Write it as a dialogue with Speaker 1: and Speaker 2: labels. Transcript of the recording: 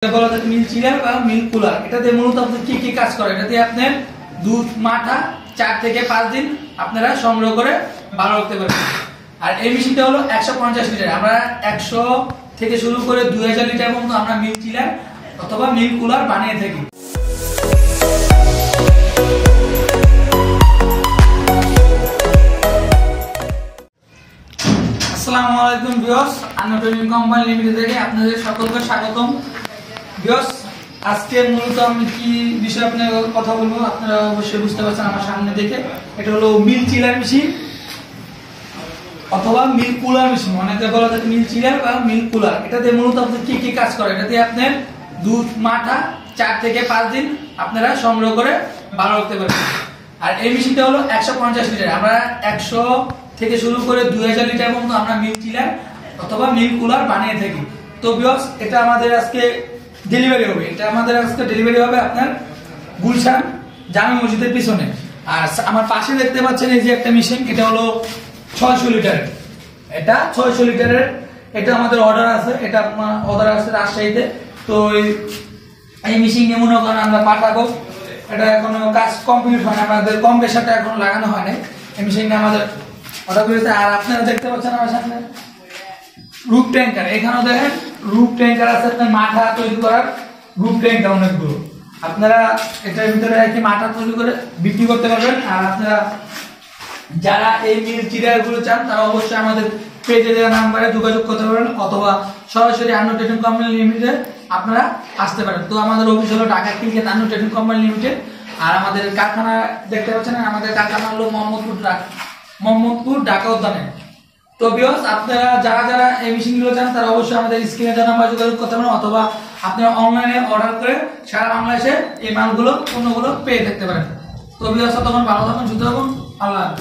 Speaker 1: Milk chiller বা milk cooler এটাতে মূলত আপনার কি কি কাজ করে, এটাতে আপনার দুধ মাঠা 4 থেকে 5 দিন আপনারা সংগ্রহ করে ভালো রাখতে পারবেন। আর এই মেশিনটা হলো 150 লিটার, আমরা 100 থেকে শুরু করে 2000 লিটার পর্যন্ত আমরা মিল্ক চিলার অথবা মিল্ক কুলার বানিয়ে থাকি। আসসালামু আলাইকুম ভিউয়ার্স, আন্না ট্রেডিং কোম্পানি লিমিটেড থেকে আপনাদের সকলকে স্বাগতম। ভিউয়ার্স, আজকে মূলত আমি কি বিষয়ে আপনাদের কথা বলবো আপনারা অবশ্যই বুঝতে পারছেন আমার সামনে দেখে। এটা হলো মিল্ক চিলার মেশিন অথবা মিল্ক কুলার মেশিন, অনেকে বলা যায় মিল্ক চিলার বা মিল্ক কুলার। এটাতে মূলত আপনার কি কি কাজ করে, এটাতে আপনার দুধ মাঠা 4 থেকে 5 দিন আপনারা সংগ্রহ করে ভালো রাখতে পারবেন। আর এই মেশিনটা হলো 150 লিটার, আমরা 100 থেকে শুরু করে 2000 লিটার পর্যন্ত আমরা মিল্ক চিলার অথবা মিল্ক কুলার বানিয়ে থাকি। তো ভিউয়ার্স, এটা আমাদের আজকে ডেলিভারি হবে, আপনার গুলশান জামে মসজিদের পিছনে। আর আমার পাশে দেখতে পাচ্ছেন এই যে একটা মেশিন, এটা হলো 600 লিটারের। এটা 600 লিটারের, এটা আমাদের অর্ডার আছে, রাজশাহীতে। তো এই মেশিন মনে করেন আমরা পাঠাবো, এটা এখনো কাজ কমপ্লিট হয় না, আমাদের কম্প্রেসারটা এখনো লাগানো হয় না। এই মেশিনটা আমাদের অর্ডার করেছে। আর আপনারা দেখতে পাচ্ছেন আমার সামনে রূপ ট্যাঙ্কার, এখানেও দেখেন রূপ ট্যাঙ্কার আছে, আপনার মাঠা তৈরি করার রূপ ট্যাঙ্কার অনেকগুলো। আপনারা এটার ভিতরে কি মাঠা তৈরি করে বিক্রি করতে পারবেন। আর আপনারা যারা এই মিল্ক চিলার গুলো চান তারা অবশ্যই আমাদের পেজে দেওয়া নাম্বারে যোগাযোগ করতে পারেন অথবা সরাসরি আন্না ট্রেডিং কোম্পানি লিমিটেড আপনারা আসতে পারেন। তো আমাদের অফিস হলো ঢাকা কিংস আন্না ট্রেডিং কোম্পানি লিমিটেড। আর আমাদের কারখানা দেখতে পাচ্ছেন, আমাদের কারখানা হলো মোহাম্মদপুর ঢাকা উদ্যানে। তো ভিউয়ার্স, আপনারা যারা এই মেশিনগুলো চান তারা অবশ্যই আমাদের স্ক্রিনে দেওয়া নাম্বারে যোগাযোগ করতে পারেন অথবা আপনারা অনলাইনে অর্ডার করে সারা বাংলাদেশে এই মালগুলো পণ্যগুলো পেয়ে থাকতে পারেন। তো ভিউয়ার্স, তখন ভালো থাকুন, সুস্থ থাকুন, আল্লাহ হাফেজ।